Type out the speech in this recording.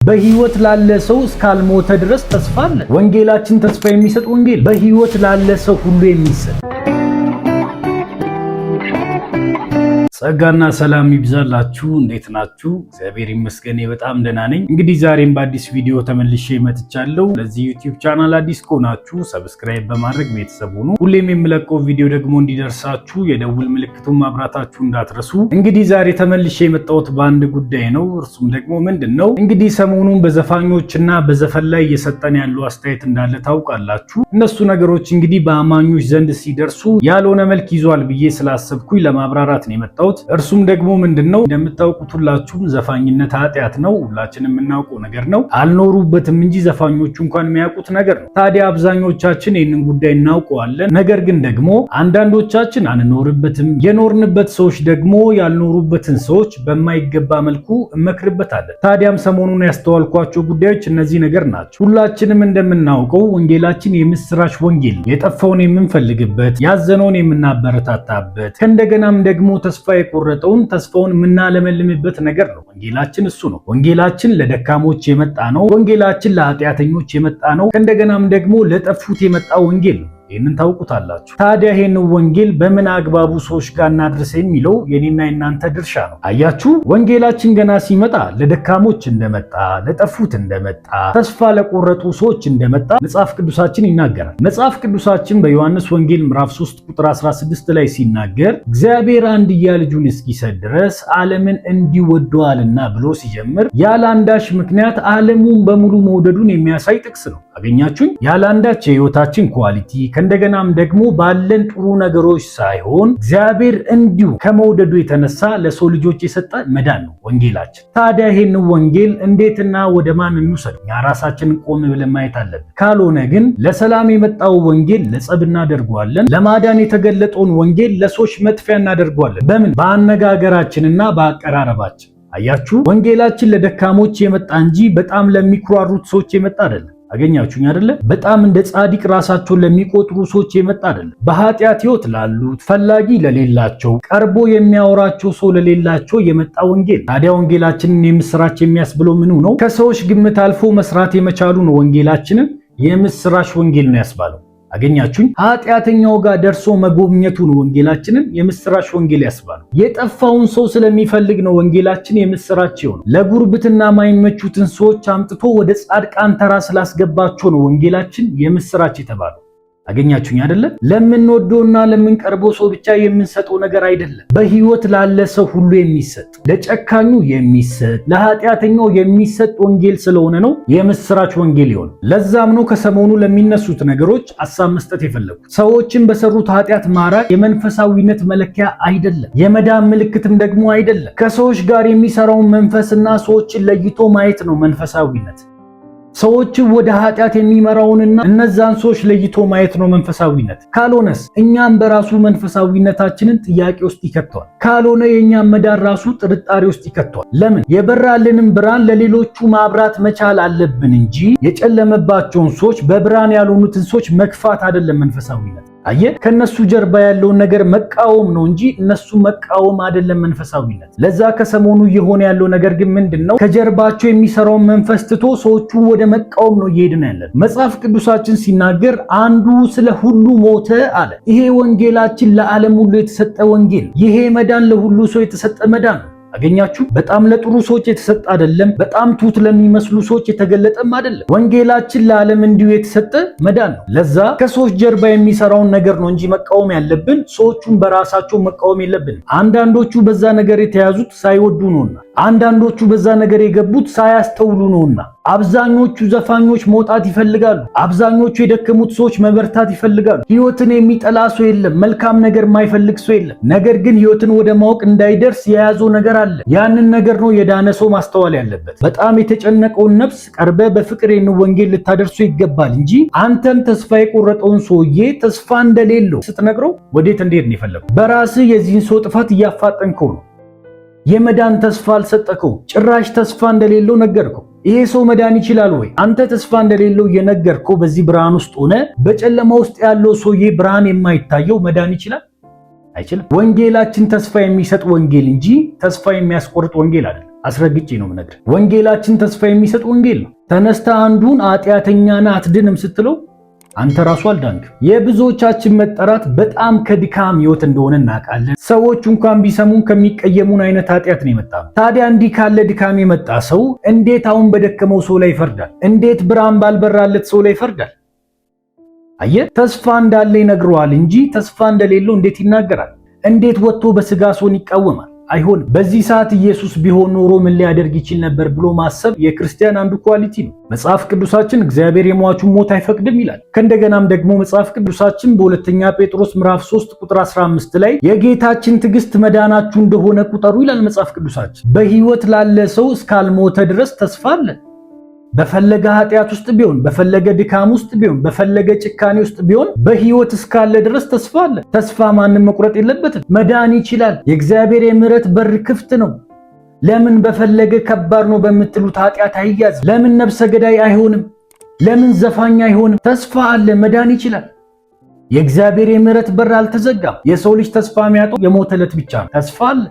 በህይወት ላለ ሰው እስካልሞተ ድረስ ተስፋ አለ። ወንጌላችን ተስፋ የሚሰጥ ወንጌል በህይወት ላለ ሰው ሁሉ የሚሰጥ። ጸጋና ሰላም ይብዛላችሁ። እንዴት ናችሁ? እግዚአብሔር ይመስገን በጣም ደህና ነኝ። እንግዲህ ዛሬም በአዲስ ቪዲዮ ተመልሼ መጥቻለሁ። ለዚህ ዩቲዩብ ቻናል አዲስ ከሆናችሁ ሰብስክራይብ በማድረግ ቤተሰብ ሁኑ። ሁሌም የምለቀው ቪዲዮ ደግሞ እንዲደርሳችሁ የደውል ምልክቱን ማብራታችሁ እንዳትረሱ። እንግዲህ ዛሬ ተመልሼ የመጣሁት በአንድ ጉዳይ ነው። እርሱም ደግሞ ምንድነው? እንግዲህ ሰሞኑን በዘፋኞችና በዘፈን ላይ እየሰጠን ያለው አስተያየት እንዳለ ታውቃላችሁ። እነሱ ነገሮች እንግዲህ በአማኞች ዘንድ ሲደርሱ ያልሆነ መልክ ይዟል ብዬ ስላሰብኩኝ ለማብራራት ነው የመጣሁት። እርሱም ደግሞ ምንድነው? እንደምታውቁት ሁላችሁም ዘፋኝነት ኃጢአት ነው፣ ሁላችንም የምናውቀው ነገር ነው። አልኖሩበትም እንጂ ዘፋኞቹ እንኳን የሚያውቁት ነገር ነው። ታዲያ አብዛኞቻችን ይህንን ጉዳይ እናውቀዋለን። ነገር ግን ደግሞ አንዳንዶቻችን አንኖርበትም። የኖርንበት ሰዎች ደግሞ ያልኖሩበትን ሰዎች በማይገባ መልኩ እመክርበታለን። ታዲያም ሰሞኑን ያስተዋልኳቸው ጉዳዮች እነዚህ ነገር ናቸው። ሁላችንም እንደምናውቀው ወንጌላችን የምስራች ወንጌል ነው። የጠፋውን የምንፈልግበት፣ ያዘነውን የምናበረታታበት፣ ከእንደገናም ደግሞ ተስፋ የቆረጠውን ተስፋውን የምናለመልምበት ነገር ነው። ወንጌላችን እሱ ነው። ወንጌላችን ለደካሞች የመጣ ነው። ወንጌላችን ለኃጢአተኞች የመጣ ነው። ከእንደገናም ደግሞ ለጠፉት የመጣ ወንጌል ነው። ይህንን ታውቁታላችሁ። ታዲያ ይህንን ወንጌል በምን አግባቡ ሰዎች ጋር እናድርስ የሚለው የኔና የናንተ ድርሻ ነው። አያችሁ፣ ወንጌላችን ገና ሲመጣ ለደካሞች እንደመጣ፣ ለጠፉት እንደመጣ፣ ተስፋ ለቆረጡ ሰዎች እንደመጣ መጽሐፍ ቅዱሳችን ይናገራል። መጽሐፍ ቅዱሳችን በዮሐንስ ወንጌል ምዕራፍ 3 ቁጥር 16 ላይ ሲናገር እግዚአብሔር አንድያ ልጁን እስኪሰጥ ድረስ ዓለምን እንዲወደዋልና ብሎ ሲጀምር ያለ አንዳች ምክንያት ዓለሙን በሙሉ መውደዱን የሚያሳይ ጥቅስ ነው። አገኛችሁኝ? ያለ አንዳች የህይወታችን ኳሊቲ ከእንደገናም ደግሞ ባለን ጥሩ ነገሮች ሳይሆን እግዚአብሔር እንዲሁ ከመውደዱ የተነሳ ለሰው ልጆች የሰጠ መዳን ነው ወንጌላችን። ታዲያ ይሄን ወንጌል እንዴትና ወደ ማን እንውሰደው? እኛ ራሳችንን ቆም ብለን ማየት አለብን። ካልሆነ ግን ለሰላም የመጣው ወንጌል ለጸብ እናደርገዋለን። ለማዳን የተገለጠውን ወንጌል ለሰዎች መጥፊያ እናደርገዋለን። በምን? በአነጋገራችንና በአቀራረባችን። አያችሁ፣ ወንጌላችን ለደካሞች የመጣ እንጂ በጣም ለሚኩራሩት ሰዎች የመጣ አይደለም። አገኛችሁኝ አይደለ? በጣም እንደ ጻድቅ ራሳቸውን ለሚቆጥሩ ሰዎች የመጣ አይደለም። በኃጢአት ህይወት ላሉት፣ ፈላጊ ለሌላቸው፣ ቀርቦ የሚያወራቸው ሰው ለሌላቸው የመጣ ወንጌል። ታዲያ ወንጌላችንን የምስራች የሚያስብለው ምኑ ነው? ከሰዎች ግምት አልፎ መስራት የመቻሉ ነው። ወንጌላችንን የምስራች ወንጌል ነው ያስባለው። አገኛችሁኝ? ኃጢአተኛው ጋር ደርሶ መጎብኘቱ ነው ወንጌላችንን የምስራች ወንጌል ያስባለው። የጠፋውን ሰው ስለሚፈልግ ነው ወንጌላችን የምስራች ይሆን። ለጉርብትና ማይመቹትን ሰዎች አምጥቶ ወደ ጻድቃን ተራ ስላስገባቸው ነው ወንጌላችን የምስራች የተባለው። አገኛችሁኝ አይደለ? ለምንወደውና ለምንቀርበው ሰው ብቻ የምንሰጠው ነገር አይደለም። በህይወት ላለ ሰው ሁሉ የሚሰጥ፣ ለጨካኙ የሚሰጥ፣ ለኃጢአተኛው የሚሰጥ ወንጌል ስለሆነ ነው የምስራች ወንጌል ይሆን። ለዛም ነው ከሰሞኑ ለሚነሱት ነገሮች ሐሳብ መስጠት የፈለጉት። ሰዎችን በሰሩት ኃጢአት ማራቅ የመንፈሳዊነት መለኪያ አይደለም፣ የመዳን ምልክትም ደግሞ አይደለም። ከሰዎች ጋር የሚሰራውን መንፈስና ሰዎችን ለይቶ ማየት ነው መንፈሳዊነት። ሰዎችን ወደ ኃጢአት የሚመራውንና እነዛን ሰዎች ለይቶ ማየት ነው መንፈሳዊነት። ካልሆነስ እኛም በራሱ መንፈሳዊነታችንን ጥያቄ ውስጥ ይከተዋል። ካልሆነ የእኛም መዳን ራሱ ጥርጣሬ ውስጥ ይከተዋል። ለምን? የበራልንም ብርሃን ለሌሎቹ ማብራት መቻል አለብን እንጂ የጨለመባቸውን ሰዎች፣ በብርሃን ያልሆኑትን ሰዎች መክፋት አይደለም መንፈሳዊነት። አየ፣ ከነሱ ጀርባ ያለውን ነገር መቃወም ነው እንጂ እነሱ መቃወም አይደለም መንፈሳዊነት። ለዛ ከሰሞኑ እየሆነ ያለው ነገር ግን ምንድነው? ከጀርባቸው የሚሰራውን መንፈስ ትቶ ሰዎቹ ወደ መቃወም ነው እየሄድን ያለን። መጽሐፍ ቅዱሳችን ሲናገር አንዱ ስለ ሁሉ ሞተ አለ። ይሄ ወንጌላችን ለዓለም ሁሉ የተሰጠ ወንጌል። ይሄ መዳን ለሁሉ ሰው የተሰጠ መዳን ነው። አገኛችሁ? በጣም ለጥሩ ሰዎች የተሰጠ አይደለም። በጣም ትሁት ለሚመስሉ ሰዎች የተገለጠም አይደለም። ወንጌላችን ለዓለም እንዲሁ የተሰጠ መዳን ነው። ለዛ ከሰዎች ጀርባ የሚሰራውን ነገር ነው እንጂ መቃወም ያለብን ሰዎቹን በራሳቸው መቃወም የለብንም። አንዳንዶቹ በዛ ነገር የተያዙት ሳይወዱ ነውና፣ አንዳንዶቹ በዛ ነገር የገቡት ሳያስተውሉ ነውና። አብዛኞቹ ዘፋኞች መውጣት ይፈልጋሉ። አብዛኞቹ የደከሙት ሰዎች መበርታት ይፈልጋሉ። ህይወትን የሚጠላ ሰው የለም። መልካም ነገር የማይፈልግ ሰው የለም። ነገር ግን ህይወትን ወደ ማወቅ እንዳይደርስ የያዘው ነገር አለ። ያንን ነገር ነው የዳነ ሰው ማስተዋል ያለበት። በጣም የተጨነቀውን ነፍስ ቀርበ በፍቅር ወንጌል ልታደርሱ ይገባል እንጂ አንተም ተስፋ የቆረጠውን ሰውዬ ተስፋ እንደሌለው ስትነግረው ወዴት እንዴት ነው የፈለገው? በራስህ የዚህን ሰው ጥፋት እያፋጠንከው ነው። የመዳን ተስፋ አልሰጠከው። ጭራሽ ተስፋ እንደሌለው ነገርከው። ይሄ ሰው መዳን ይችላል ወይ? አንተ ተስፋ እንደሌለው የነገርከው በዚህ ብርሃን ውስጥ ሆነ በጨለማ ውስጥ ያለው ሰውዬ ብርሃን የማይታየው መዳን ይችላል? አይችልም። ወንጌላችን ተስፋ የሚሰጥ ወንጌል እንጂ ተስፋ የሚያስቆርጥ ወንጌል አይደለም። አስረግጬ ነው የምነግርህ። ወንጌላችን ተስፋ የሚሰጥ ወንጌል ነው። ተነስተ አንዱን ኃጢአተኛና አትድንም ስትለው አንተ ራሱ አልዳንክም። የብዙዎቻችን መጠራት በጣም ከድካም ህይወት እንደሆነ እናውቃለን። ሰዎች እንኳን ቢሰሙን ከሚቀየሙን አይነት ኃጢአት ነው የመጣ። ታዲያ እንዲህ ካለ ድካም የመጣ ሰው እንዴት አሁን በደከመው ሰው ላይ ይፈርዳል? እንዴት ብርሃን ባልበራለት ሰው ላይ ይፈርዳል? አየህ፣ ተስፋ እንዳለ ይነግረዋል እንጂ ተስፋ እንደሌለው እንዴት ይናገራል? እንዴት ወጥቶ በስጋ ሰውን ይቃወማል? አይሆንም። በዚህ ሰዓት ኢየሱስ ቢሆን ኖሮ ምን ሊያደርግ ይችል ነበር ብሎ ማሰብ የክርስቲያን አንዱ ኳሊቲ ነው። መጽሐፍ ቅዱሳችን እግዚአብሔር የሟቹን ሞት አይፈቅድም ይላል። ከእንደገናም ደግሞ መጽሐፍ ቅዱሳችን በሁለተኛ ጴጥሮስ ምዕራፍ 3 ቁጥር 15 ላይ የጌታችን ትዕግስት መዳናችሁ እንደሆነ ቁጠሩ ይላል መጽሐፍ ቅዱሳችን። በህይወት ላለ ሰው እስካልሞተ ድረስ ተስፋ አለ። በፈለገ ኃጢአት ውስጥ ቢሆን፣ በፈለገ ድካም ውስጥ ቢሆን፣ በፈለገ ጭካኔ ውስጥ ቢሆን በህይወት እስካለ ድረስ ተስፋ አለ። ተስፋ ማንም መቁረጥ የለበትም። መዳን ይችላል። የእግዚአብሔር የምህረት በር ክፍት ነው። ለምን በፈለገ ከባድ ነው በምትሉት ኃጢአት አይያዝ? ለምን ነፍሰ ገዳይ አይሆንም? ለምን ዘፋኝ አይሆንም? ተስፋ አለ። መዳን ይችላል። የእግዚአብሔር የምህረት በር አልተዘጋም። የሰው ልጅ ተስፋ የሚያጣው የሞተ ዕለት ብቻ ነው። ተስፋ አለ።